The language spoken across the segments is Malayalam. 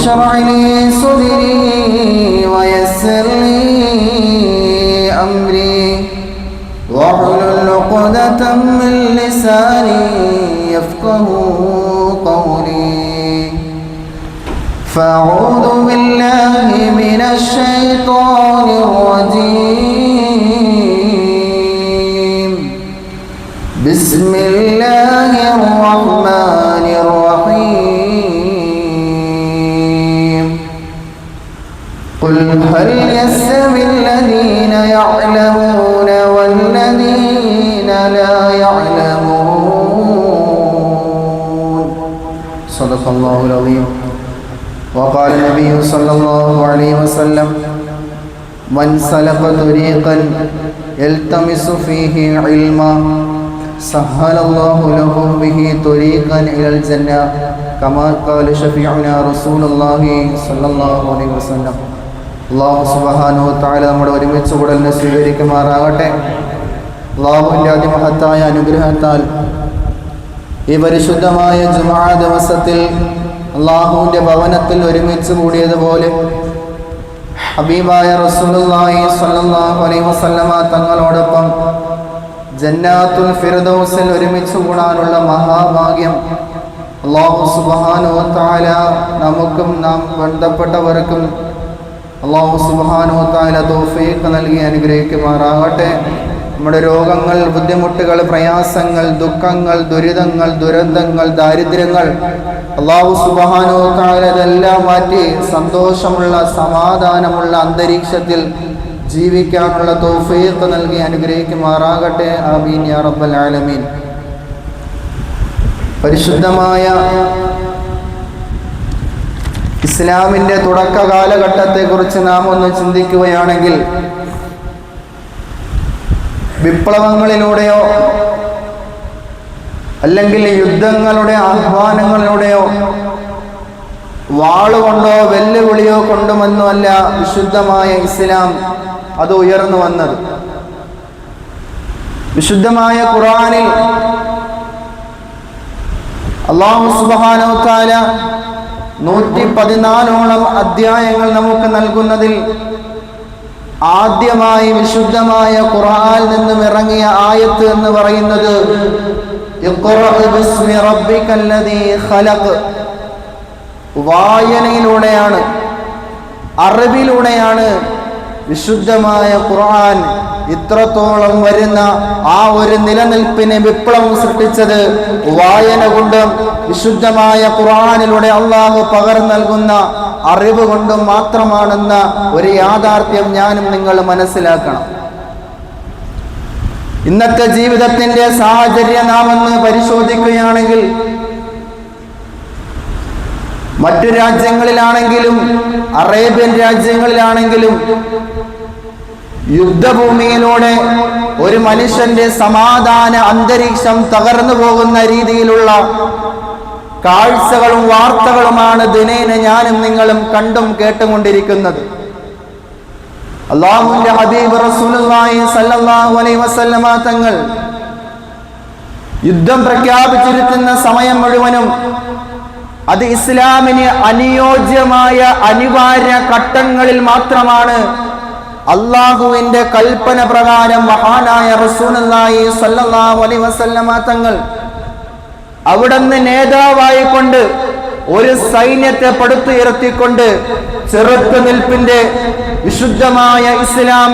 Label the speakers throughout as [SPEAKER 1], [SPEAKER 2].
[SPEAKER 1] اشرح لي صدري ويسر لي أمري واحلل عقدة من لساني يفقهوا قولي فأعوذ بالله من الشيطان الرجيم بسم الله الرحمن الرحيم قل هل يستوي الذين يعلمون والذين لا يعلمون صدق الله العظيم وقال النبي صلى الله عليه وسلم من سلك طريقا يلتمس فيه علما سهل الله له به طريقا إلى الجنة كما قال شفيعنا رسول الله صلى الله عليه وسلم. അല്ലാഹു സുബ്ഹാനഹു വ തആല നമ്മുടെ ഒരുമിച്ച് കൂടലിനെ സ്വീകരിക്കുമാറാകട്ടെ. അല്ലാഹുവിൻ്റെ അതിമഹത്തായ അനുഗ്രഹത്താൽ ഈ പരിശുദ്ധമായ ജുമുഅ ദിവസത്തിൽ അല്ലാഹുവിൻ്റെ ഭവനത്തിൽ ഒരുമിച്ച് കൂടിയതുപോലെ ഹബീബായ റസൂലുള്ളാഹി സ്വല്ലല്ലാഹു അലൈഹി വസല്ലമ തങ്ങളോടൊപ്പം ജന്നാത്തുൽ ഫിർദൗസിൽ ഒരുമിച്ച് കൂടാനുള്ള മഹാഭാഗ്യം അല്ലാഹു സുബ്ഹാനഹു വ തആല നമുക്കും നാം ബന്ധപ്പെട്ടവർക്കും അല്ലാഹു സുബ്ഹാനഹു വ തആല തൗഫീഖ് നൽകി അനുഗ്രഹിക്കുമാറാകട്ടെ. നമ്മുടെ രോഗങ്ങൾ, ബുദ്ധിമുട്ടുകൾ, പ്രയാസങ്ങൾ, ദുഃഖങ്ങൾ, ദുരിതങ്ങൾ, ദുരന്തങ്ങൾ, ദാരിദ്ര്യങ്ങൾ അല്ലാഹു സുബ്ഹാനഹു വ തആല ഇതെല്ലാം മാറ്റി സന്തോഷമുള്ള സമാധാനമുള്ള അന്തരീക്ഷത്തിൽ ജീവിക്കാനുള്ള തൗഫീഖ് നൽകി അനുഗ്രഹിക്കുമാറാകട്ടെ. ആമീൻ യാ റബ്ബൽ ആലമീൻ. പരിശുദ്ധമായ ഇസ്ലാമിൻ്റെ തുടക്ക കാലഘട്ടത്തെക്കുറിച്ച് നാം ഒന്ന് ചിന്തിക്കുകയാണെങ്കിൽ വിപ്ലവങ്ങളിലൂടെയോ അല്ലെങ്കിൽ യുദ്ധങ്ങളുടെ ആഹ്വാനങ്ങളിലൂടെയോ വാളുകൊണ്ടോ വെല്ലുവിളിയോ കൊണ്ടുമൊന്നുമല്ല വിശുദ്ധമായ ഇസ്ലാം അത് ഉയർന്നു വന്നത്. വിശുദ്ധമായ ഖുർആനിൽ അല്ലാഹു സുബ്ഹാനഹു വ തആല 114ഓളം അധ്യായങ്ങൾ നമുക്ക് നൽകുന്നതിൽ ആദ്യമായി വിശുദ്ധമായ ഖുർആനിൽ നിന്നും ഇറങ്ങിയ ആയത്ത് എന്ന് പറയുന്നത് ഇഖ്റഅ ബിസ്മി റബ്ബിക്കല്ലദീ ഖലഖ്, വായനയിലൂടെയാണ്, അറിവിലൂടെയാണ് വിശുദ്ധമായ ഖുർആൻ ഇത്രത്തോളം വരുന്ന ആ ഒരു നിലനിൽപ്പിനെ വിപ്ലവം സൃഷ്ടിച്ചത് വായന കൊണ്ടും വിശുദ്ധമായ ഖുർആനിലൂടെ അള്ളാഹു പകർന്നു നൽകുന്ന അറിവ് കൊണ്ടും മാത്രമാണെന്ന ഒരു യാഥാർത്ഥ്യം ഞാനും നിങ്ങൾ മനസ്സിലാക്കണം. ഇന്നത്തെ ജീവിതത്തിന്റെ സാഹചര്യം നാം ഒന്ന് പരിശോധിക്കുകയാണെങ്കിൽ മറ്റു രാജ്യങ്ങളിലാണെങ്കിലും അറേബ്യൻ രാജ്യങ്ങളിലാണെങ്കിലും യുദ്ധഭൂമിയിലൂടെ ഒരു മനുഷ്യന്റെ സമാധാന അന്തരീക്ഷം തകർന്നു പോകുന്ന രീതിയിലുള്ള കാഴ്ചകളും വാർത്തകളുമാണ് ദിനേന ഞാനും നിങ്ങളും കണ്ടും കേട്ടുകൊണ്ടിരിക്കുന്നത്. അല്ലാഹുവിന്റെ ഹബീബ് റസൂലുള്ളാഹി സ്വല്ലല്ലാഹു അലൈഹി വസല്ലമ തങ്ങൾ യുദ്ധം പ്രഖ്യാപിച്ചിരിക്കുന്ന സമയം മുഴുവനും അത് ഇസ്ലാമിന് അനുയോജ്യമായ അനിവാര്യ ഘട്ടങ്ങളിൽ മാത്രമാണ് അള്ളാഹുവിന്റെ കൽപ്പന പ്രകാരം മഹാനായ റസൂലുള്ളാഹി സ്വല്ലല്ലാഹു അലൈഹി വസല്ലമ തങ്ങൾ അവിടുന്ന് നേതാവായിക്കൊണ്ട് ഒരു സൈന്യത്തെ പടുത്തുയർത്തിക്കൊണ്ട് ചെറുത്തുനിൽപ്പിന്റെ വിശുദ്ധമായ ഇസ്ലാം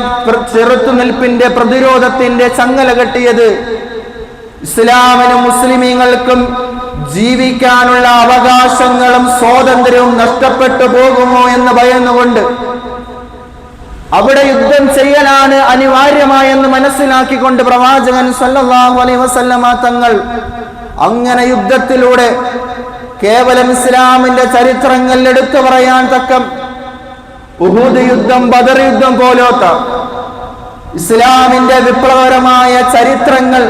[SPEAKER 1] ചെറുത്തുനിൽപ്പിന്റെ പ്രതിരോധത്തിന്റെ ചങ്ങല കെട്ടിയത് ഇസ്ലാമിനും മുസ്ലിമീങ്ങൾക്കും ജീവിക്കാനുള്ള അവകാശങ്ങളും സ്വാതന്ത്ര്യവും നഷ്ടപ്പെട്ടു പോകുമോ എന്ന് ഭയന്നുകൊണ്ട് അവിടെ യുദ്ധം ചെയ്യലാണ് അനിവാര്യമായെന്ന് മനസ്സിലാക്കിക്കൊണ്ട് പ്രവാചകൻ സല്ലല്ലാഹു അലൈഹി വസല്ലമ തങ്ങൾ അങ്ങനെ യുദ്ധത്തിലൂടെ കേവലം ഇസ്ലാമിന്റെ ചരിത്രങ്ങളിൽ എടുത്തു പറയാൻ തക്കം ഉഹുദ് യുദ്ധം, ബദർ യുദ്ധം പോലോത്ത ഇസ്ലാമിന്റെ വിപ്ലവകരമായ ചരിത്രങ്ങൾ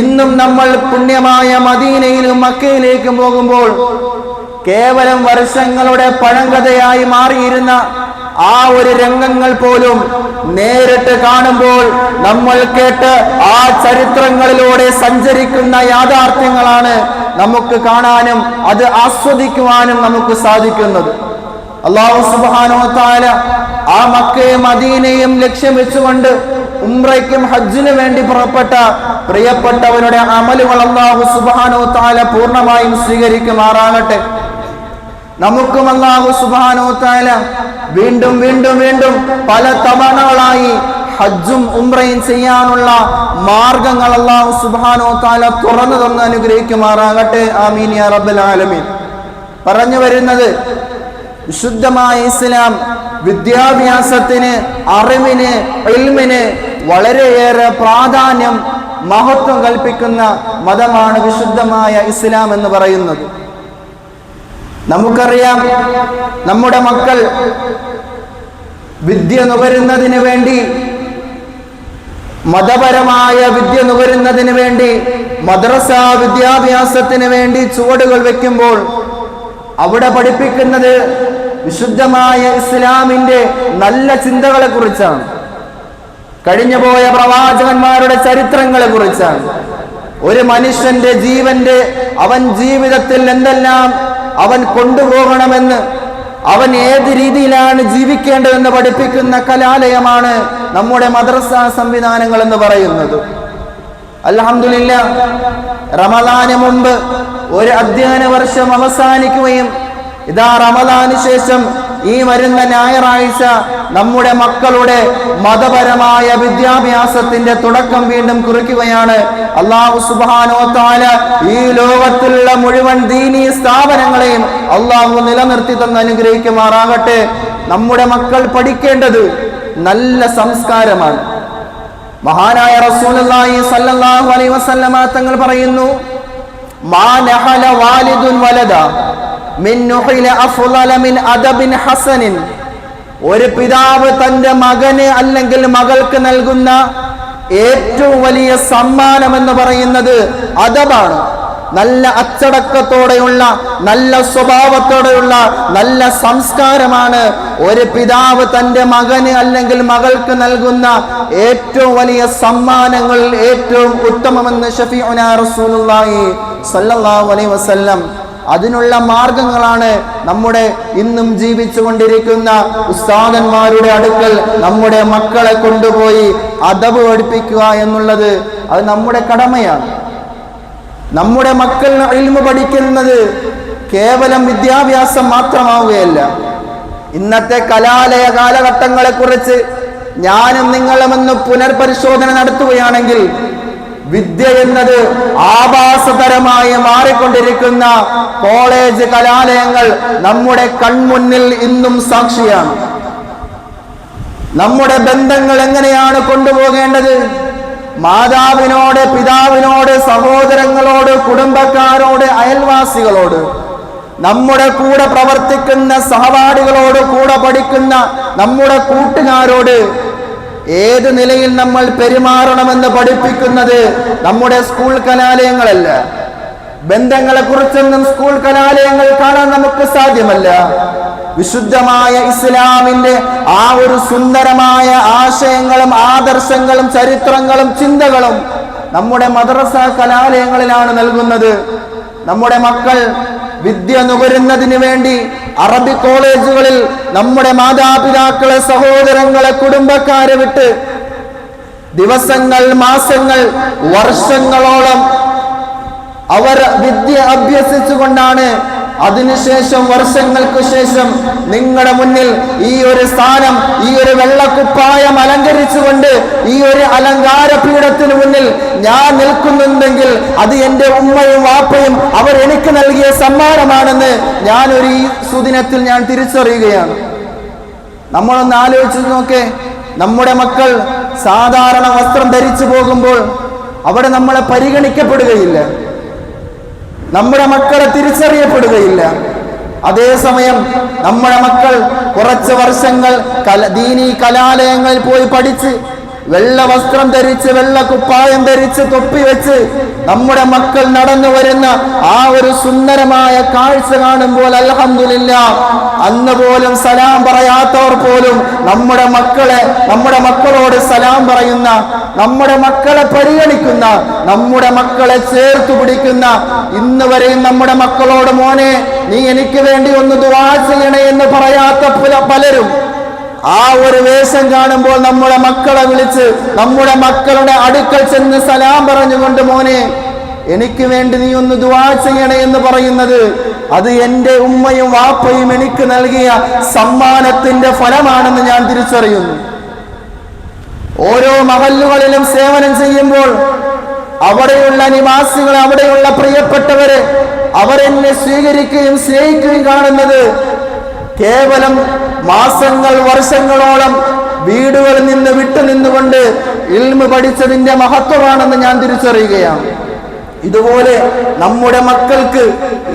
[SPEAKER 1] ഇന്നും നമ്മൾ പുണ്യമായ മദീനയിലും മക്കയിലേക്കും പോകുമ്പോൾ കേവലം വർഷങ്ങളുടെ പഴങ്കഥയായി മാറിയിരുന്ന ആ ഒരു രംഗങ്ങൾ പോലും നേരിട്ട് കാണുമ്പോൾ നമ്മൾ കേട്ട് ആ ചരിത്രങ്ങളിലൂടെ സഞ്ചരിക്കുന്ന യാഥാർത്ഥ്യങ്ങളാണ് നമുക്ക് കാണാനും അത് ആസ്വദിക്കുവാനും നമുക്ക് സാധിക്കുന്നത്. അല്ലാഹു സുബ്ഹാനഹു വ തആല ആ മക്കയും മദീനയും ലക്ഷ്യം വെച്ചുകൊണ്ട് ഉംറയ്ക്കും ഹജ്ജിനു വേണ്ടി പുറപ്പെട്ട പ്രിയപ്പെട്ടവരുടെ അമലുകൾ അല്ലാഹു സുബ്ഹാനഹു വ തആല പൂർണ്ണമായും സ്വീകരിക്കുമാറാകട്ടെ. നമുക്കും അല്ലാഹു സുബ്ഹാനഹു വ തആല വീണ്ടും വീണ്ടും വീണ്ടും പല തവണകളായി ഹജ്ജും ഉംറയും ചെയ്യാനുള്ള മാർഗങ്ങൾ അല്ലാഹു സുബ്ഹാനഹു വ തആല തുറന്നു തന്ന് അനുഗ്രഹിക്കുമാറാകട്ടെ. ആമീൻ യാ റബ്ബൽ ആലമീൻ. പറഞ്ഞു വരുന്നത്, വിശുദ്ധമായ ഇസ്ലാം വിദ്യാഭ്യാസത്തിന്, അറിവിന്, ഇൽമിന് വളരെയേറെ പ്രാധാന്യം, മഹത്വം കൽപ്പിക്കുന്ന മതമാണ് വിശുദ്ധമായ ഇസ്ലാം എന്ന് പറയുന്നത്. നമുക്കറിയാം, നമ്മുടെ മക്കൾ വിദ്യ നുകരുന്നതിന് വേണ്ടി, മതപരമായ വിദ്യ നുകരുന്നതിന് വേണ്ടി, മദ്രസ വിദ്യാഭ്യാസത്തിന് വേണ്ടി ചുവടുകൾ വെക്കുമ്പോൾ അവിടെ പഠിപ്പിക്കുന്നത് വിശുദ്ധമായ ഇസ്ലാമിന്റെ നല്ല ചിന്തകളെ കുറിച്ചാണ്, കഴിഞ്ഞുപോയ പ്രവാചകന്മാരുടെ ചരിത്രങ്ങളെ കുറിച്ചാണ്. ഒരു മനുഷ്യന്റെ ജീവന്റെ, അവൻ ജീവിതത്തിൽ എന്തെല്ലാം അവൻ കൊണ്ടുപോകണമെന്ന്, അവൻ ഏത് രീതിയിലാണ് ജീവിക്കേണ്ടതെന്ന് പഠിപ്പിക്കുന്ന കലാലയമാണ് നമ്മുടെ മദ്രസ സംവിധാനങ്ങൾ എന്ന് പറയുന്നത്. അൽഹംദുലില്ലാഹ്, റമദാന് മുമ്പ് ഒരു അധ്യയന വർഷം അവസാനിക്കുകയും ഇതാ റമദാന് ശേഷം ഈ വരുന്ന ഞായറാഴ്ച നമ്മുടെ മക്കളുടെ മതപരമായ വിദ്യാഭ്യാസത്തിന്റെ തുടക്കം വീണ്ടും കുറിക്കുകയാണ്. അല്ലാഹു സുബ്ഹാനഹു വ തആല ഈ ലോകത്തിലുള്ള മുഴുവൻ ദീനീ സ്ഥാപനങ്ങളെയും അല്ലാഹു നിലനിർത്തി തന്ന് അനുഗ്രഹിക്കുമാറാകട്ടെ. നമ്മുടെ മക്കൾ പഠിക്കേണ്ടത് നല്ല സംസ്കാരമാണ്. മഹാനായ റസൂലുള്ളാഹി സ്വല്ലല്ലാഹു അലൈഹി വസല്ലമ തങ്ങൾ പറയുന്നു, മാ നഹല വാലിദുൻ വലദ മിൻ നുഹില അഫ്ളല മിൻ അദബിൻ ഹസനിൻ. ഒരു പിതാവ് തന്റെ മകന് അല്ലെങ്കിൽ മകൾക്ക് നൽകുന്ന ഏറ്റവും വലിയ സമ്മാനം എന്ന് പറയുന്നത് അദബാണ്. നല്ല അച്ചടക്കത്തോടെയുള്ള, നല്ല സ്വഭാവത്തോടെയുള്ള നല്ല സംസ്കാരമാണ് ഒരു പിതാവ് തന്റെ മകന് അല്ലെങ്കിൽ മകൾക്ക് നൽകുന്ന ഏറ്റവും വലിയ സമ്മാനങ്ങളിൽ ഏറ്റവും ഉത്തമമെന്ന് ശഫീഉനാ റസൂലുള്ളാഹി സ്വല്ലല്ലാഹു അലൈഹി വസല്ലം. അതിനുള്ള മാർഗങ്ങളാണ് നമ്മുടെ ഇന്നും ജീവിച്ചു കൊണ്ടിരിക്കുന്ന ഉസ്താദന്മാരുടെ അടുക്കൽ നമ്മുടെ മക്കളെ കൊണ്ടുപോയി അദബ് പഠിപ്പിക്കുക എന്നുള്ളത്. അത് നമ്മുടെ കടമയാണ്. നമ്മുടെ മക്കൾ ഇൽമു പഠിക്കുന്നത് കേവലം വിദ്യാഭ്യാസം മാത്രമാവുകയല്ല. ഇന്നത്തെ കലാലയ കാലഘട്ടങ്ങളെ കുറിച്ച് ഞാനും നിങ്ങളുമെന്ന് പുനർപരിശോധന നടത്തുകയാണെങ്കിൽ വിദ്യ എന്നത് ആഭാസതരമായി മാറിക്കൊണ്ടിരിക്കുന്ന കോളേജ് കലാലയങ്ങൾ നമ്മുടെ കൺമുന്നിൽ ഇന്നും സാക്ഷിയാണ്. നമ്മുടെ ബന്ധങ്ങൾ എങ്ങനെയാണ് കൊണ്ടുപോകേണ്ടത്? മാതാവിനോട്, പിതാവിനോട്, സഹോദരങ്ങളോട്, കുടുംബക്കാരോട്, അയൽവാസികളോട്, നമ്മുടെ കൂടെ പ്രവർത്തിക്കുന്ന സഹപാഠികളോട്, കൂടെ പഠിക്കുന്ന നമ്മുടെ കൂട്ടുകാരോട് ഏത് നിലയിൽ നമ്മൾ പെരുമാറണമെന്ന് പഠിപ്പിക്കുന്നത് നമ്മുടെ സ്കൂൾ കലാലയങ്ങളല്ല. ബന്ധങ്ങളെ കുറിച്ചൊന്നും സ്കൂൾ കലാലയങ്ങൾ കാണാൻ നമുക്ക് സാധ്യമല്ല. വിശുദ്ധമായ ഇസ്ലാമിന്റെ ആ ഒരു സുന്ദരമായ ആശയങ്ങളും ആദർശങ്ങളും ചരിത്രങ്ങളും ചിന്തകളും നമ്മുടെ മദ്രസ കലാലയങ്ങളിലാണ് നൽകുന്നത്. നമ്മുടെ മക്കൾ വിദ്യ നുകരുന്നതിന് വേണ്ടി അറബി കോളേജുകളിൽ നമ്മുടെ മാതാപിതാക്കളെ, സഹോദരങ്ങളെ, കുടുംബക്കാരെ വിട്ട് ദിവസങ്ങൾ, മാസങ്ങൾ, വർഷങ്ങളോളം അവർ വിദ്യ അഭ്യസിച്ചുകൊണ്ടാണ് അതിനുശേഷം വർഷങ്ങൾക്ക് ശേഷം നിങ്ങളുടെ മുന്നിൽ ഈ ഒരു സ്ഥാനം, ഈ ഒരു വെള്ളക്കുപ്പായം അലങ്കരിച്ചുകൊണ്ട് ഈ ഒരു അലങ്കാര പീഠത്തിന് മുന്നിൽ ഞാൻ നിൽക്കുന്നുണ്ടെങ്കിൽ അത് എൻ്റെ ഉമ്മയും വാപ്പയും അവർ എനിക്ക് നൽകിയ സമ്മാനമാണെന്ന് ഞാൻ ഒരു ഈ സുദിനത്തിൽ ഞാൻ തിരിച്ചറിയുകയാണ്. നമ്മളൊന്ന് ആലോചിച്ച് നോക്കേ, നമ്മുടെ മക്കൾ സാധാരണ വസ്ത്രം ധരിച്ചു പോകുമ്പോൾ അവിടെ നമ്മളെ പരിഗണിക്കപ്പെടുകയില്ല, നമ്മുടെ മക്കളെ തിരിച്ചറിയപ്പെടുകയില്ല. അതേസമയം നമ്മുടെ മക്കൾ കുറച്ച് വർഷങ്ങൾ ദീനീ കലാലയങ്ങളിൽ പോയി പഠിച്ച് വെള്ള വസ്ത്രം ധരിച്ച്, വെള്ള കുപ്പായം ധരിച്ച്, തൊപ്പി വെച്ച് നമ്മുടെ മക്കൾ നടന്നു വരുന്ന ആ ഒരു സുന്ദരമായ കാഴ്ച കാണുമ്പോൾ അൽഹംദുലില്ലാഹ്, അന്ന് പോലും സലാം പറയാത്തവർ പോലും നമ്മുടെ മക്കളോട് സലാം പറയുന്ന, നമ്മുടെ മക്കളെ പരിഗണിക്കുന്ന, നമ്മുടെ മക്കളെ ചേർത്ത് പിടിക്കുന്ന, ഇന്ന് വരെയും നമ്മുടെ മക്കളോട് മോനെ നീ എനിക്ക് വേണ്ടി ഒന്ന് ദുആ ചെയ്യണേ എന്ന് പറയാത്ത പലരും ആ ഒരു വേഷം കാണുമ്പോൾ നമ്മുടെ മക്കളെ വിളിച്ച് നമ്മുടെ മക്കളുടെ അടുക്കൽ ചെന്ന് സലാം പറഞ്ഞുകൊണ്ട് മോനെ എനിക്ക് വേണ്ടി നീ ഒന്ന് ദുആ ചെയ്യണേ എന്ന് പറയുന്നത്, അത് എൻ്റെ ഉമ്മയും വാപ്പയും എനിക്ക് നൽകിയ സമ്മാനത്തിന്റെ ഫലമാണെന്ന് ഞാൻ തിരിച്ചറിയുന്നു. ഓരോ മഹല്ലുകളിലും സേവനം ചെയ്യുമ്പോൾ അവിടെയുള്ള നിവാസികൾ, അവിടെയുള്ള പ്രിയപ്പെട്ടവരെ അവരെന്നെ സ്വീകരിക്കുകയും സ്നേഹിക്കുകയും കാണുന്നത് കേവലം മാസങ്ങൾ വർഷങ്ങളോളം വീടുകളിൽ നിന്ന് വിട്ടുനിന്നുകൊണ്ട് ഇൽമ് പഠിച്ചതിന്റെ മഹത്വമാണെന്ന് ഞാൻ തിരിച്ചറിയുകയാണ്. ഇതുപോലെ നമ്മുടെ മക്കൾക്ക്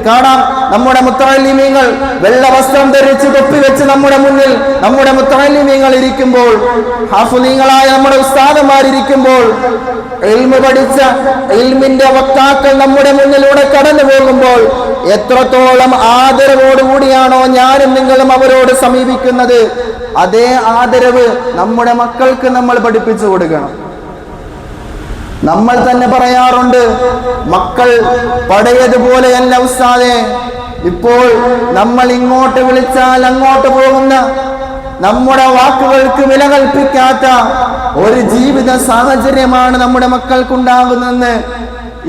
[SPEAKER 1] കാണാം, നമ്മുടെ മുത്തഅല്ലിമീങ്ങൾ വെള്ള വസ്ത്രം ധരിച്ച് തൊപ്പി വെച്ച് നമ്മുടെ മുന്നിൽ നമ്മുടെ മുത്തഅല്ലിമീങ്ങൾ ഇരിക്കുമ്പോൾ, ഹാഫിളീങ്ങളായ നമ്മുടെ ഉസ്താദന്മാരിയ്ക്കുമ്പോൾ, ഇൽമ് പഠിച്ച ഇൽമിന്റെ വക്താക്കൾ നമ്മുടെ മുന്നിലൂടെ കടന്നു പോകുമ്പോൾ എത്രത്തോളം ആദരവോടുകൂടിയാണോ ഞാനും നിങ്ങളും അവരോട് സമീപിക്കുന്നത്, അതേ ആദരവ് നമ്മുടെ മക്കൾക്ക് നമ്മൾ പഠിപ്പിച്ചു കൊടുക്കണം. നമ്മൾ തന്നെ പറയാറുണ്ട്, മക്കൾ പഴയതുപോലെയല്ല ഉസ്താദേ. ഇപ്പോൾ നമ്മൾ ഇങ്ങോട്ട് വിളിച്ചാൽ അങ്ങോട്ട് പോകുന്ന, നമ്മുടെ വാക്കുകൾക്ക് വില കൽപ്പിക്കാത്ത ഒരു ജീവിത സാഹചര്യമാണ് നമ്മുടെ മക്കൾക്കുണ്ടാകുന്നതെന്ന്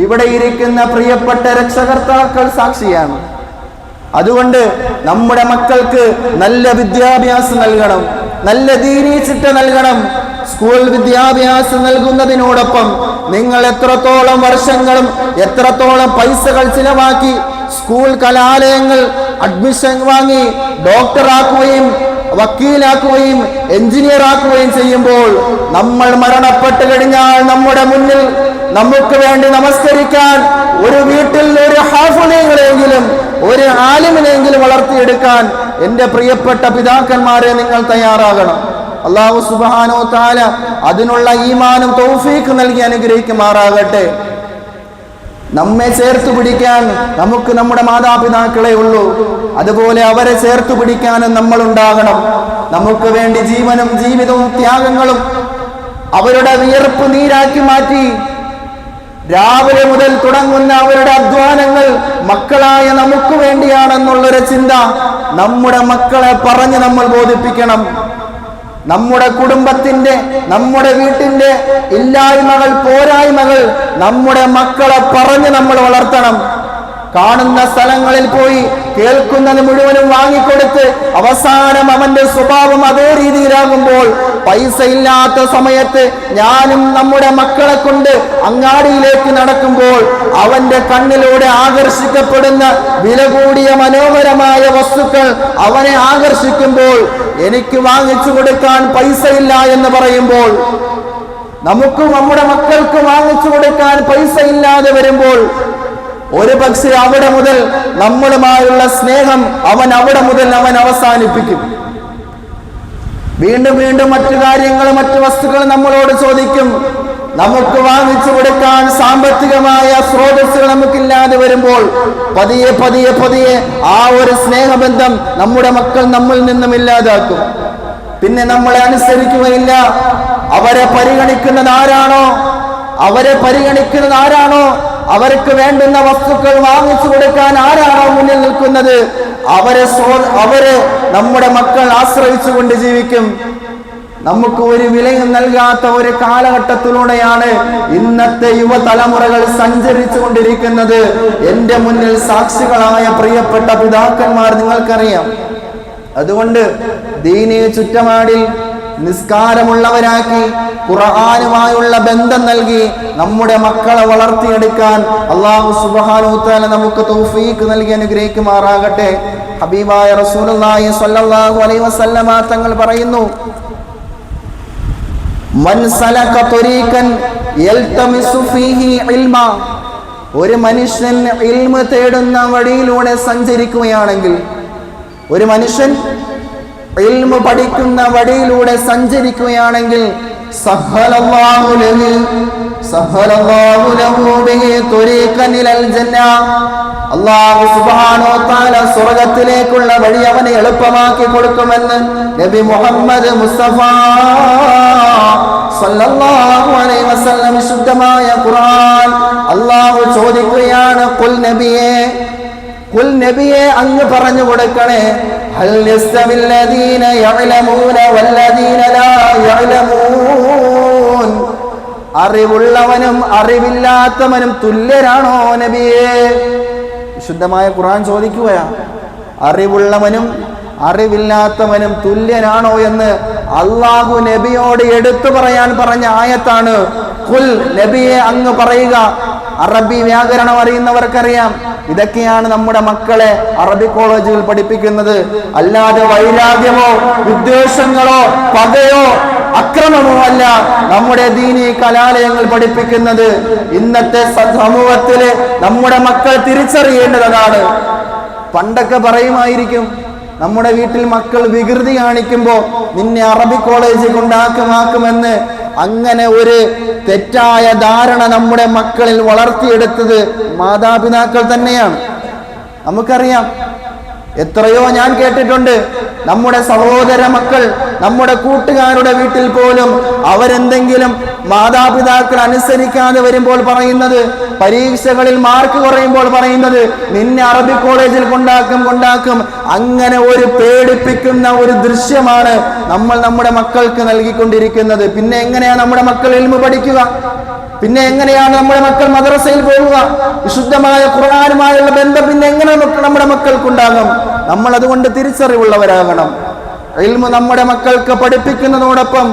[SPEAKER 1] ഇവിടെ ഇരിക്കുന്ന പ്രിയപ്പെട്ട രക്ഷകർത്താക്കൾ സാക്ഷിയാണ്. അതുകൊണ്ട് നമ്മുടെ മക്കൾക്ക് നല്ല വിദ്യാഭ്യാസം നൽകണം, നല്ല ദീനീ ചിട്ട നൽകണം. സ്കൂൾ വിദ്യാഭ്യാസം നൽകുന്നതിനോടൊപ്പം നിങ്ങൾ എത്രത്തോളം വർഷങ്ങളും എത്രത്തോളം പൈസകൾ ചിലവാക്കി സ്കൂൾ കലാലയങ്ങൾ അഡ്മിഷൻ വാങ്ങി ഡോക്ടറാക്കുകയും വക്കീലാക്കുകയും എഞ്ചിനീയർ ആക്കുകയും ചെയ്യുമ്പോൾ നമ്മൾ മരണപ്പെട്ട് കഴിഞ്ഞാൽ നമ്മുടെ മുന്നിൽ നമുക്ക് വേണ്ടി നമസ്കരിക്കാൻ ഒരു വീട്ടിൽ ഒരു ഹാഫിളെങ്കിലും ഒരു ആലിമിനെങ്കിലും വളർത്തിയെടുക്കാൻ എൻ്റെ പ്രിയപ്പെട്ട പിതാക്കന്മാരെ നിങ്ങൾ തയ്യാറാകണം. അല്ലാഹു സുബ്ഹാനഹു വ തആല അതിനുള്ള ഈമാനും തൗഫീഖ് നൽകി അനുഗ്രഹിക്കുമാറാകട്ടെ. നമ്മെ ചേർത്തു പിടിക്കാൻ നമുക്ക് നമ്മുടെ മാതാപിതാക്കളെ ഉള്ളൂ, അതുപോലെ അവരെ ചേർത്തു പിടിക്കാനും നമ്മൾ ഉണ്ടാകണം. നമുക്ക് വേണ്ടി ജീവനും ജീവിതവും ത്യാഗങ്ങളും അവരുടെ വിയർപ്പ് നീരാക്കി മാറ്റി രാവിലെ മുതൽ തുടങ്ങുന്ന അവരുടെ അധ്വാനങ്ങൾ മക്കളായ നമുക്ക് വേണ്ടിയാണെന്നുള്ളൊരു ചിന്ത നമ്മുടെ മക്കളെ പറഞ്ഞ് നമ്മൾ ബോധിപ്പിക്കണം. നമ്മുടെ കുടുംബത്തിന്റെ, നമ്മുടെ വീട്ടിന്റെ ഇല്ലായ്മകൾ, പോരായ്മകൾ നമ്മുടെ മക്കളെ പറഞ്ഞ് നമ്മൾ വളർത്തണം. കാണുന്ന സ്ഥലങ്ങളിൽ പോയി കേൾക്കുന്നത് മുഴുവനും വാങ്ങിക്കൊടുത്ത് അവസാനം അവന്റെ സ്വഭാവം അതേ രീതിയിലാകുമ്പോൾ, പൈസ ഇല്ലാത്ത സമയത്ത് ഞാനും നമ്മുടെ മക്കളെ കൊണ്ട് അങ്ങാടിയിലേക്ക് നടക്കുമ്പോൾ അവന്റെ കണ്ണിലൂടെ ആകർഷിക്കപ്പെടുന്ന വില കൂടിയ മനോഹരമായ വസ്തുക്കൾ അവനെ ആകർഷിക്കുമ്പോൾ എനിക്ക് വാങ്ങിച്ചു കൊടുക്കാൻ പൈസ ഇല്ല എന്ന് പറയുമ്പോൾ, നമുക്കും നമ്മുടെ മക്കൾക്ക് വാങ്ങിച്ചു കൊടുക്കാൻ പൈസ ഇല്ലാതെ വരുമ്പോൾ ഒരു പക്ഷേ അവിടെ മുതൽ നമ്മളുമായുള്ള സ്നേഹം അവിടെ മുതൽ അവൻ അവസാനിപ്പിക്കും. വീണ്ടും വീണ്ടും മറ്റു കാര്യങ്ങൾ, മറ്റു വസ്തുക്കൾ നമ്മളോട് ചോദിക്കും. നമുക്ക് വാങ്ങിച്ചു കൊടുക്കാൻ സാമ്പത്തികമായ സ്രോതസ്സുകൾ നമുക്കില്ലാതെ വരുമ്പോൾ പതിയെ പതിയെ പതിയെ ആ ഒരു സ്നേഹബന്ധം നമ്മുടെ മക്കൾ നമ്മിൽ നിന്നും ഇല്ലാതാക്കും. പിന്നെ നമ്മളെ അനുസരിക്കുകയില്ല. അവരെ പരിഗണിക്കുന്നത് ആരാണോ, അവർക്ക് വേണ്ടുന്ന വസ്തുക്കൾ വാങ്ങിച്ചു കൊടുക്കാൻ ആരാണോ മുന്നിൽ നിൽക്കുന്നത്, അവരെ നമ്മുടെ മക്കൾ ആശ്രയിച്ചുകൊണ്ട് ജീവിക്കും. നമുക്ക് ഒരു വിലയും നൽകാത്ത ഒരു കാലഘട്ടത്തിലൂടെയാണ് ഇന്നത്തെ യുവതലമുറകൾ സഞ്ചരിച്ചു കൊണ്ടിരിക്കുന്നത്. എന്റെ മുന്നിൽ സാക്ഷികളായ പ്രിയപ്പെട്ട പിതാക്കന്മാർ നിങ്ങൾക്കറിയാം. അതുകൊണ്ട് ദീനീ ചുറ്റമാടിൽ നിസ്കാരമുള്ളവരാക്കി ഖുർആനുമായുള്ള ബന്ധം നൽകി നമ്മുടെ മക്കളെ വളർത്തിയെടുക്കാൻ അല്ലാഹു സുബ്ഹാനഹു വ തആല നമുക്ക് തൗഫീഖ് നൽകി അനുഗ്രഹിക്കുമാറാകട്ടെ. ഹബീബായ റസൂലുള്ളാഹി സ്വല്ലല്ലാഹു അലൈഹി വസല്ലമ തങ്ങൾ പറയുന്നു, മൻ സലക ത്വരീഖൻ യൽതമിസു ഫീഹി ഇൽമ, ഒരു മനുഷ്യൻ ഇൽമ് തേടുന്ന വഴിയിലൂടെ സഞ്ചരിക്കുകയാണെങ്കിൽ, ഒരു മനുഷ്യൻ ഇൽമ് പഠിക്കുന്ന വഴിയിലൂടെ സഞ്ചരിക്കുകയാണെങ്കിൽ സഹലല്ലാഹു ലഹു ബിഹി ത്വരീഖൻ ഇലൽ ജന്ന. അല്ലാഹു സുബ്ഹാനഹു വ തആല സ്വർഗ്ഗത്തിലേക്കുള്ള വഴി അവനെ എളുപ്പമാക്കി കൊടുക്കുമെന്ന് നബി മുഹമ്മദ് മുസ്തഫ സല്ലല്ലാഹു അലൈഹി വസല്ലം ശുദ്ധമായ ഖുർആൻ അല്ലാഹു ചോദിക്കുകയാണ്, ഖുൽ നബിയെ അങ്ങ് പറഞ്ഞു കൊടുക്കണേ, ഹൽ യസ്തവിൽ ലദീന യഅലമൂന വല്ലദീന ലാ യഅലമൂൻ. അറിവുള്ളവനും അറിവില്ലാത്തവനും തുല്യരാണോ നബിയേ? വിശുദ്ധമായ ഖുർആൻ ചോദിക്കുകയാണ്, അറിവുള്ളവനും അറിവില്ലാത്തവനും തുല്യനാണോ എന്ന് അള്ളാഹു നബിയോട് എടുത്തു പറയാൻ പറഞ്ഞ ആയത്താണ്. ഖുൽ നബിയെ അങ്ങ് പറയുക. അറബി വ്യാകരണം അറിയുന്നവർക്കറിയാം, ഇതൊക്കെയാണ് നമ്മുടെ മക്കളെ അറബി കോളേജുകൾ പഠിപ്പിക്കുന്നത്. അല്ലാതെ വൈരാഗ്യമോ വിദ്വേഷങ്ങളോ പകയോ അക്രമമോ അല്ല നമ്മുടെ ദീനീ കലാലയങ്ങൾ പഠിപ്പിക്കുന്നത്. ഇന്നത്തെ സമൂഹത്തില് നമ്മുടെ മക്കൾ തിരിച്ചറിയേണ്ടതാണ്. പണ്ടൊക്കെ പറയുമായിരിക്കും, നമ്മുടെ വീട്ടിൽ മക്കൾ വികൃതി കാണിക്കുമ്പോ നിന്നെ അറബി കോളേജിൽ കൊണ്ടാക്കുമെന്ന്. അങ്ങനെ ഒരു തെറ്റായ ധാരണ നമ്മുടെ മക്കളിൽ വളർത്തിയെടുത്തത് മാതാപിതാക്കൾ തന്നെയാണ്. നമുക്കറിയാം, എത്രയോ ഞാൻ കേട്ടിട്ടുണ്ട്, നമ്മുടെ സഹോദര മക്കൾ നമ്മുടെ കൂട്ടുകാരുടെ വീട്ടിൽ പോലും അവരെന്തെങ്കിലും മാതാപിതാക്കൾ അനുസരിക്കാതെ വരുമ്പോൾ പറയുന്നത്, പരീക്ഷകളിൽ മാർക്ക് കുറയുമ്പോൾ പറയുന്നത്, നിന്നെ അറബി കോളേജിൽ കൊണ്ടാക്കും. അങ്ങനെ ഒരു പേടിപ്പിക്കുന്ന ഒരു ദൃശ്യമാണ് നമ്മൾ നമ്മുടെ മക്കൾക്ക് നൽകിക്കൊണ്ടിരിക്കുന്നത്. പിന്നെ എങ്ങനെയാണ് നമ്മുടെ മക്കൾ ഇൽമു പഠിക്കുക? പിന്നെ എങ്ങനെയാണ് നമ്മുടെ മക്കൾ മദ്രസയിൽ പോകുക? വിശുദ്ധമായ ഖുർആനുമായുള്ള ബന്ധം പിന്നെ എങ്ങനെ നമ്മുടെ മക്കൾക്കുണ്ടാകും? നമ്മൾ അതുകൊണ്ട് തിരിച്ചറിവുള്ളവരാകണം. ഇൽമു നമ്മുടെ മക്കൾക്ക് പഠിപ്പിക്കുന്നതോടൊപ്പം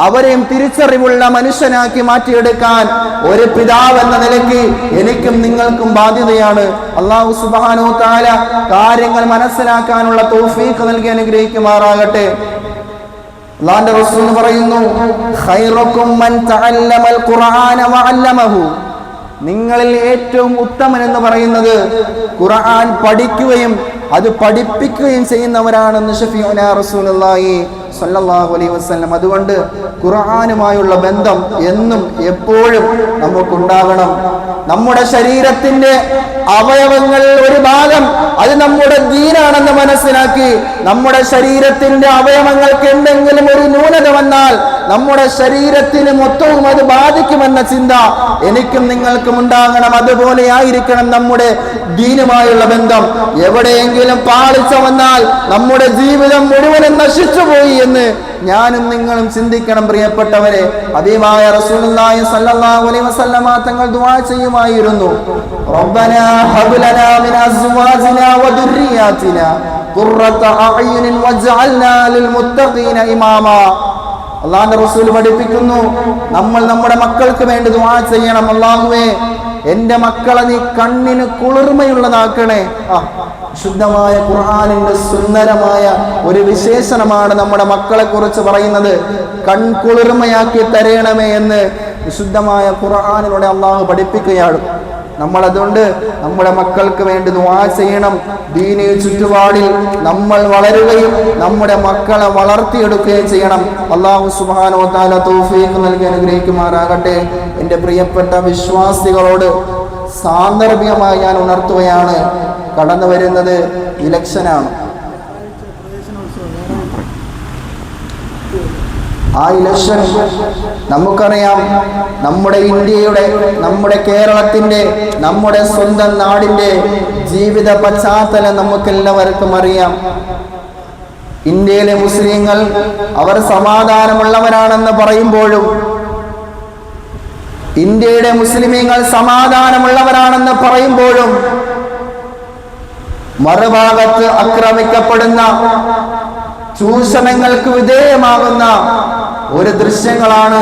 [SPEAKER 1] അവരെയും തിരിച്ചറിവുള്ള മനുഷ്യനാക്കി മാറ്റിയെടുക്കാൻ ഒരു പിതാവ് എന്ന നിലയ്ക്ക് എനിക്കും നിങ്ങൾക്കും ബാധ്യതയാണ്. അല്ലാഹു സുബ്ഹാനഹു വ തആല കാര്യങ്ങൾ മനസ്സിലാക്കാനുള്ള തൗഫീഖ് നൽകി അനുഗ്രഹിക്കുമാറാകട്ടെ. അല്ലാഹുവിന്റെ റസൂൽ പറയുന്നു, ഖൈറുക്കും മൻ തഅല്ലമൽ ഖുർആന വഅല്ലമഹു. നിങ്ങളിൽ ഏറ്റവും ഉത്തമൻ എന്ന് പറയുന്നത് ഖുർആൻ പഠിക്കുകയും അത് പഠിപ്പിക്കുകയും ചെയ്യുന്നവരാണെന്ന് ശഫീഉനാ റസൂലുള്ളാഹി സ്വല്ലല്ലാഹു അലൈഹി വസല്ലം. അതുകൊണ്ട് ഖുർആനുമായുള്ള ബന്ധം എന്നും എപ്പോഴും നമുക്കുണ്ടാകണം. നമ്മുടെ ശരീരത്തിന്റെ അവയവങ്ങളിൽ ഒരു ഭാഗം അത് നമ്മുടെ ദീനാണെന്ന് മനസ്സിലാക്കി നമ്മുടെ ശരീരത്തിന്റെ അവയവങ്ങൾക്ക് എന്തെങ്കിലും ഒരു ന്യൂനത വന്നാൽ നമ്മുടെ ശരീരത്തിന് മൊത്തവും അത് ബാധിക്കുമെന്ന ചിന്ത എനിക്കും നിങ്ങൾക്കും ഉണ്ടാകണം. അതുപോലെ ആയിരിക്കണം നമ്മുടെ ദീനുമായുള്ള ബന്ധം. എവിടെയെങ്കിലും പാളിച്ച വന്നാൽ നമ്മുടെ ജീവിതം മുഴുവനും നശിച്ചുപോയി എന്ന് ഞാനും നിങ്ങളും ചിന്തിക്കണം. പ്രിയപ്പെട്ടവരെ, ഹബീബായ റസൂലുള്ളാഹി സ്വല്ലല്ലാഹു അലൈഹി വസല്ലമ തങ്ങൾ ദുആ ചെയ്യുമായിരുന്നു, റബ്ബനാ ഹബ് ലനാ മിൻ അസ്വാജിനാ വദുർരിയാതിനാ ഖുർറത അഅ്യുനിൻ വജ്അൽനാ ലിൽ മുത്തഖീന ഇമാമാ. അല്ലാഹുവിന്റെ റസൂൽ പഠിപ്പിക്കുന്നു, നമ്മൾ നമ്മുടെ മക്കൾക്ക് വേണ്ടി ദുആ ചെയ്യണം. അല്ലാഹുവേ, എന്റെ മക്കളെ നീ കണ്ണിന് കുളിർമയുള്ളതാക്കണേ. ശുദ്ധമായ ഖുർആനിന്റെ സുന്ദരമായ ഒരു വിശേഷണമാണ് നമ്മുടെ മക്കളെ കുറിച്ച് പറയുന്നത്. കൺകുളിർമയാക്കി തരണമേ എന്ന് വിശുദ്ധമായ ഖുർആനിലൂടെ അള്ളാഹു പഠിപ്പിക്കുകയാണ്. നമ്മൾ അതുകൊണ്ട് നമ്മുടെ മക്കൾക്ക് വേണ്ടി ദുആ ചെയ്യണം. ദീനീ ചുറ്റുപാടിൽ നമ്മൾ വളരുകയും നമ്മുടെ മക്കളെ വളർത്തിയെടുക്കുകയും ചെയ്യണം. അല്ലാഹു സുബ്ഹാനഹു വ തആല തൗഫീഖ് നൽകി അനുഗ്രഹിക്കുമാറാകട്ടെ. എൻ്റെ പ്രിയപ്പെട്ട വിശ്വാസികളോട് സാന്ദർഭികമായി ഞാൻ ഉണർത്തുകയാണ്, കടന്നു വരുന്നത് ഇലക്ഷനാണ്. ആ ഇലക്ഷൻ നമുക്കറിയാം, നമ്മുടെ ഇന്ത്യയുടെ, നമ്മുടെ കേരളത്തിന്റെ, നമ്മുടെ സ്വന്തം നാടിന്റെ ജീവിത പശ്ചാത്തലം നമുക്കെല്ലാവർക്കും അറിയാം. ഇന്ത്യയിലെ മുസ്ലിങ്ങൾ അവർ സമാധാനമുള്ളവരാണെന്ന് പറയുമ്പോഴും, ഇന്ത്യയുടെ മുസ്ലിമീങ്ങൾ സമാധാനമുള്ളവരാണെന്ന് പറയുമ്പോഴും മറുഭാഗത്ത് ആക്രമിക്കപ്പെടുന്ന, ചൂഷണങ്ങൾക്ക് വിധേയമാകുന്ന ഒരു ദൃശ്യങ്ങളാണ്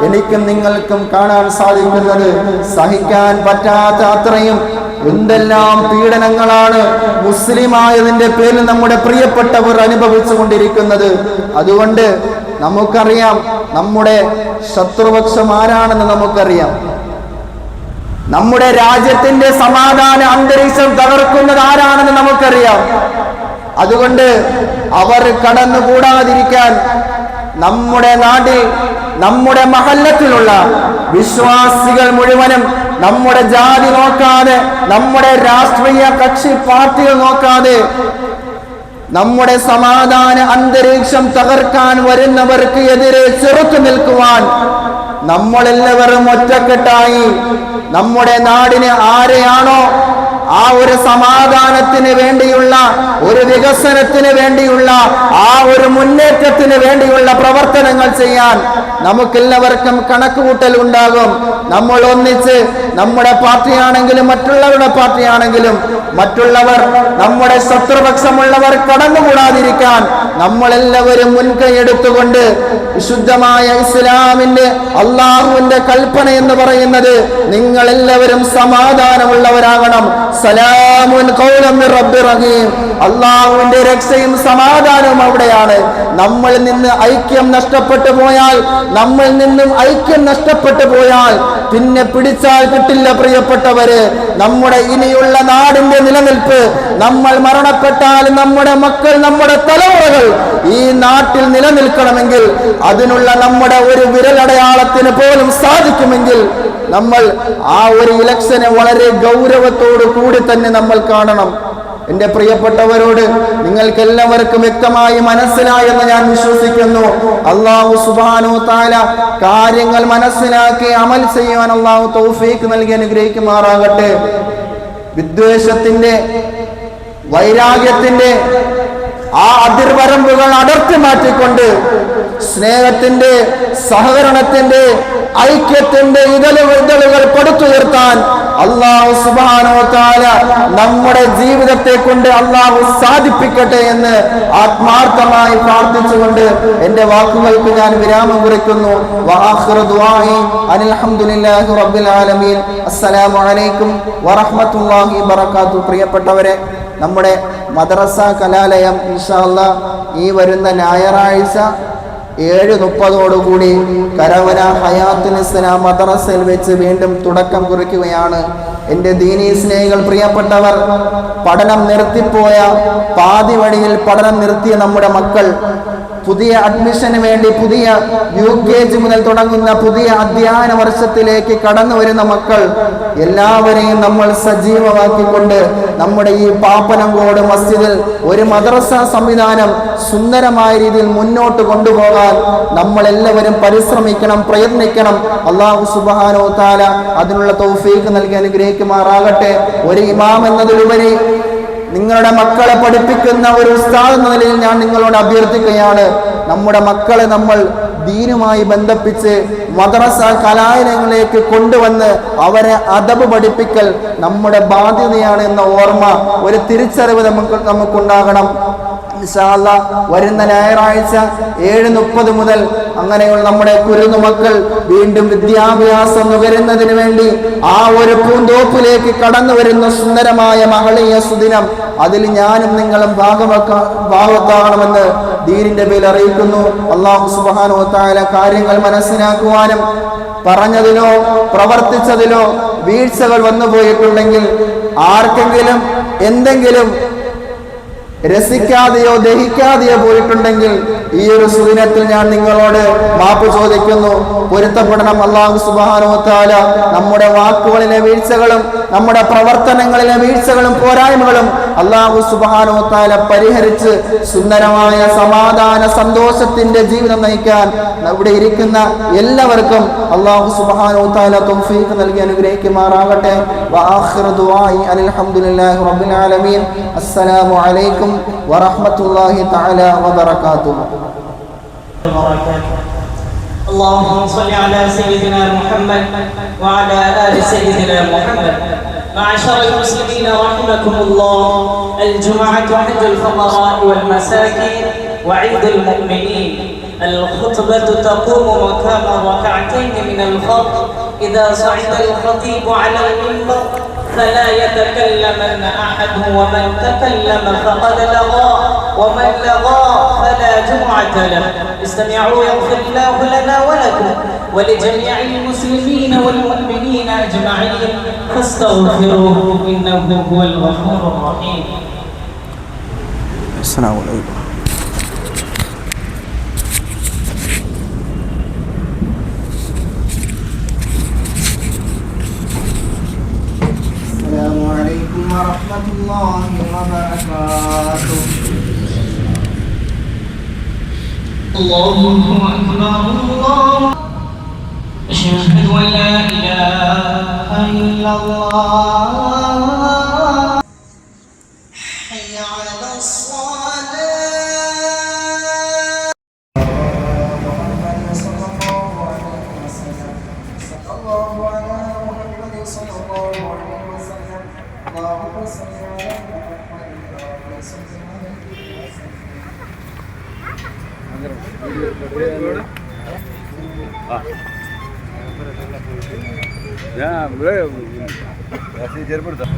[SPEAKER 1] എനിക്കും നിങ്ങൾക്കും കാണാൻ സാധിക്കുന്നത്. സഹിക്കാൻ പറ്റാത്ത അത്രയും എന്തെല്ലാം പീഡനങ്ങളാണ് മുസ്ലിമായതിന്റെ പേരിൽ നമ്മുടെ പ്രിയപ്പെട്ടവർ അനുഭവിച്ചു കൊണ്ടിരിക്കുന്നത്. അതുകൊണ്ട് നമുക്കറിയാം നമ്മുടെ ശത്രുപക്ഷം ആരാണെന്ന് നമുക്കറിയാം. നമ്മുടെ രാജ്യത്തിന്റെ സമാധാന അന്തരീക്ഷം തകർക്കുന്നത് ആരാണെന്ന് നമുക്കറിയാം. അതുകൊണ്ട് അവർ കടന്നുകൂടാതിരിക്കാൻ നമ്മുടെ നാട്ടിൽ നമ്മുടെ മഹല്ലത്തിലുള്ള വിശ്വാസികൾ മുഴുവനും നമ്മുടെ ജാതി നോക്കാതെ, നമ്മുടെ രാഷ്ട്രീയ കക്ഷി പാർട്ടികൾ നോക്കാതെ, നമ്മുടെ സമാധാന അന്തരീക്ഷം തകർക്കാൻ വരുന്നവർക്ക് എതിരെ ചെറുത്തു നിൽക്കുവാൻ നമ്മളെല്ലാവരും ഒറ്റക്കെട്ടായി നമ്മുടെ നാടിന് ആരെയാണോ ആ ഒരു സമാധാനത്തിന് വേണ്ടിയുള്ള, ഒരു വികസനത്തിന് വേണ്ടിയുള്ള, ആ ഒരു മുന്നേറ്റത്തിന് വേണ്ടിയുള്ള പ്രവർത്തനങ്ങൾ ചെയ്യാൻ നമുക്കെല്ലാവർക്കും കണക്കുകൂട്ടൽ ഉണ്ടാകും. നമ്മൾ ഒന്നിച്ച് നമ്മുടെ പാർട്ടിയാണെങ്കിലും മറ്റുള്ളവരുടെ പാർട്ടിയാണെങ്കിലും മറ്റുള്ളവർ നമ്മുടെ ശത്രുപക്ഷമുള്ളവർ കടന്നുകൂടാതിരിക്കാൻ നമ്മളെല്ലാവരും മുൻകൈ എടുത്തുകൊണ്ട് വിശുദ്ധമായ ഇസ്ലാമിന്റെ അള്ളാഹുവിന്റെ കൽപ്പന എന്ന് പറയുന്നത് നിങ്ങളെല്ലാവരും സമാധാനമുള്ളവരാകണം. സലാമുൻ ഖൗലൻ മിർ റബ്ബിർ റഹീം. അള്ളാഹുവിന്റെ രക്ഷയും സമാധാനവും അവിടെയാണ്. നമ്മളിൽ നിന്ന് ഐക്യം നഷ്ടപ്പെട്ടു പോയാൽ, നമ്മളിൽ നിന്നും ഐക്യം നഷ്ടപ്പെട്ടു പോയാൽ പിന്നെ പിടിച്ചാൽ കിട്ടില്ല പ്രിയപ്പെട്ടവര്. നമ്മുടെ ഇനിയുള്ള നാടിന്റെ നിലനിൽപ്പ്, നമ്മൾ മരണപ്പെട്ടാൽ നമ്മുടെ മക്കൾ, നമ്മുടെ തലമുറകൾ ഈ നാട്ടിൽ നിലനിൽക്കണമെങ്കിൽ അതിനുള്ള നമ്മുടെ ഒരു വിരലടയാളത്തിന് പോലും സാധിക്കുമെങ്കിൽ നമ്മൾ ആ ഒരു ഇലക്ഷനെ വളരെ ഗൗരവത്തോടു കൂടി തന്നെ നമ്മൾ കാണണം. എന്റെ പ്രിയപ്പെട്ടവരോട് നിങ്ങൾക്ക് എല്ലാവർക്കും വ്യക്തമായി മനസ്സിലായെന്ന് ഞാൻ വിശ്വസിക്കുന്നു. അല്ലാഹു സുബ്ഹാനഹു തആല കാര്യങ്ങൾ മനസ്സിലാക്കി അമൽ ചെയ്യാൻ അല്ലാഹു തൗഫീഖ് നൽകി അനുഗ്രഹിക്കുമാറാകട്ടെ. വിദ്വേഷത്തിന്റെ, വൈരാഗ്യത്തിന്റെ ആ അതിർവരമ്പുകൾ അടർത്തി മാറ്റിക്കൊണ്ട് സ്നേഹത്തിന്റെ, സഹകരണത്തിന്റെ, ഐക്യത്തിന്റെ ഇതളുകൾ പടുത്തുയർത്താൻ അല്ലാഹു സുബ്ഹാനഹു വ തആല നമ്മുടെ ജീവിതത്തെ കൊണ്ട് അല്ലാഹു സാധിപ്പിക്കട്ടെ എന്ന് ആത്മാർത്ഥമായി പ്രാർത്ഥിച്ചുകൊണ്ട് എന്റെ വാക്കുകൾക്ക് ഞാൻ വിരാമം കുറിക്കുന്നു. വആഖിറു ദുആഇ അനിൽ ഹംദുലില്ലാഹി റബ്ബിൽ ആലമീൻ. അസ്സലാമു അലൈക്കും വറഹ്മത്തുള്ളാഹി വബറകാതുഹു. പ്രിയപ്പെട്ടവരെ, നമ്മുടെ മദ്രസ കലാലയം ഇൻഷാ അല്ലാഹ് ഈ വരുന്ന ഞായറാഴ്ച 7:30 കരവന ഹയാത്തുൽ ഇസ്ലാം മദ്രസയിൽ വെച്ച് വീണ്ടും തുടക്കം കുറിക്കുകയാണ്. എൻ്റെ ദീനീ സ്നേഹികൾ, പ്രിയപ്പെട്ടവർ, പഠനം നിർത്തിപ്പോയ, പാതി വഴിയിൽ പഠനം നിർത്തിയ നമ്മുടെ മക്കൾ, പുതിയ അഡ്മിഷന് വേണ്ടി പുതിയ UKG മുതൽ തുടങ്ങുന്ന പുതിയ അധ്യയന വർഷത്തിലേക്ക് കടന്നു വരുന്ന മക്കൾ എല്ലാവരെയും നമ്മൾ സജീവമാക്കിക്കൊണ്ട് നമ്മുടെ ഈ പാപ്പനംകോട് മസ്ജിദിൽ ഒരു മദ്രസ സംവിധാനം സുന്ദരമായ രീതിയിൽ മുന്നോട്ട് കൊണ്ടുപോകാൻ നമ്മളെല്ലാവരും പരിശ്രമിക്കണം, പ്രയത്നിക്കണം. അല്ലാഹു സുബ്ഹാനഹു വ തആല അതിനുള്ള തൗഫീഖ് നൽകി അനുഗ്രഹിക്കുമാറാകട്ടെ. ഒരു ഇമാം എന്നതിലുപരി നിങ്ങളുടെ മക്കളെ പഠിപ്പിക്കുന്ന ഒരു ഉസ്താദ് എന്ന നിലയിൽ ഞാൻ നിങ്ങളോട് അഭ്യർത്ഥിക്കുകയാണ്. നമ്മുടെ മക്കളെ നമ്മൾ ദീനുമായി ബന്ധിപ്പിച്ച് മദ്രസ കലാലയങ്ങളിലേക്ക് കൊണ്ടുവന്ന് അവരെ അദബ് പഠിപ്പിക്കൽ നമ്മുടെ ബാധ്യതയാണ് എന്ന ഓർമ്മ, ഒരു തിരിച്ചറിവ് നമുക്കുണ്ടാകണം. ഇൻഷാ അല്ലാഹ് വരുന്ന ഞായറാഴ്ച 7:30 മുതൽ അങ്ങനെയുള്ള നമ്മുടെ കുരുന്നു മക്കൾ വീണ്ടും വിദ്യാഭ്യാസം നുകരുന്നതിന് വേണ്ടി ആ ഒരു പൂന്തോപ്പിലേക്ക് കടന്നു വരുന്ന സുന്ദരമായ മഹളീയ സുദിനം, അതിൽ ഞാനും നിങ്ങളും ഭാഗത്താകണമെന്ന് ദീനിന്റെ പേരിൽ അറിയിക്കുന്നു. അല്ലാഹു സുബ്ഹാനഹു വ തആല കാര്യങ്ങൾ മനസ്സിലാക്കുവാനും പറഞ്ഞതിലോ പ്രവർത്തിച്ചതിലോ വീഴ്ചകൾ വന്നു പോയിട്ടുണ്ടെങ്കിൽ, ആർക്കെങ്കിലും എന്തെങ്കിലും രസിക്കാതെയോ ദഹിക്കാതെയോ പോയിട്ടുണ്ടെങ്കിൽ ഈ ഒരു സുദിനത്തിൽ ഞാൻ നിങ്ങളോട് മാപ്പ് ചോദിക്കുന്നു. പൊരുത്തപ്പെടണം. അല്ലാഹു സുബ്ഹാനഹു വ തആല നമ്മുടെ വാക്കുകളിലെ വീഴ്ചകളും നമ്മുടെ പ്രവർത്തനങ്ങളിലെ വീഴ്ചകളും പോരായ്മകളും അല്ലാഹു സുബ്ഹാനഹു വ തആല പരിഹരിച്ച് സുന്ദരമായ സമാധാന സന്തോഷത്തിന്റെ ജീവിതം നയിക്കാൻ ഇവിടെ ഇരിക്കുന്ന എല്ലാവർക്കും അല്ലാഹു സുബ്ഹാനഹു വ തആല തൗഫീഖ് നൽകി അനുഗ്രഹിക്കുമാറാകട്ടെ. വആഖിറു ദുആഇ അനിൽ ഹംദുലില്ലാഹി റബ്ബിൽ ആലമീൻ. അസ്സലാമു അലൈക്കും വറഹ്മത്തുള്ളാഹി തആല വബറകാതുഹു.
[SPEAKER 2] اللهم صل على سيدنا محمد وعلى آل سيدنا محمد. معشر المسلمين رحمكم الله، الجمعة عيد الفقراء والمساكين وعيد المؤمنين. الخطبة تقوم مقام ركعتين من الفرض. إذا صعد الخطيب على المنبر فلا يتكلمن أحد، ومن تكلم فقد لغى، ومن لغى فلا جمعة له. استمعوا يغفر الله لنا ولكم ولجميع المسلمين والمؤمنين أجمعين فاستغفروه إنه هو الغفور الرحيم.
[SPEAKER 1] السلام عليكم. عليكم ورحمة الله وبركاته.
[SPEAKER 2] الله أكبر الله أشهد أن لا إله إلا الله حي على الصلاة.
[SPEAKER 1] محمد صلى الله عليه وسلم. صلى الله على محمد صلى الله عليه وسلم. اللهم صل على محمد وعلى صل عليه وسلم.
[SPEAKER 3] ഞാൻ ഇവിടെ ചെറുപ്പെടുത്താം.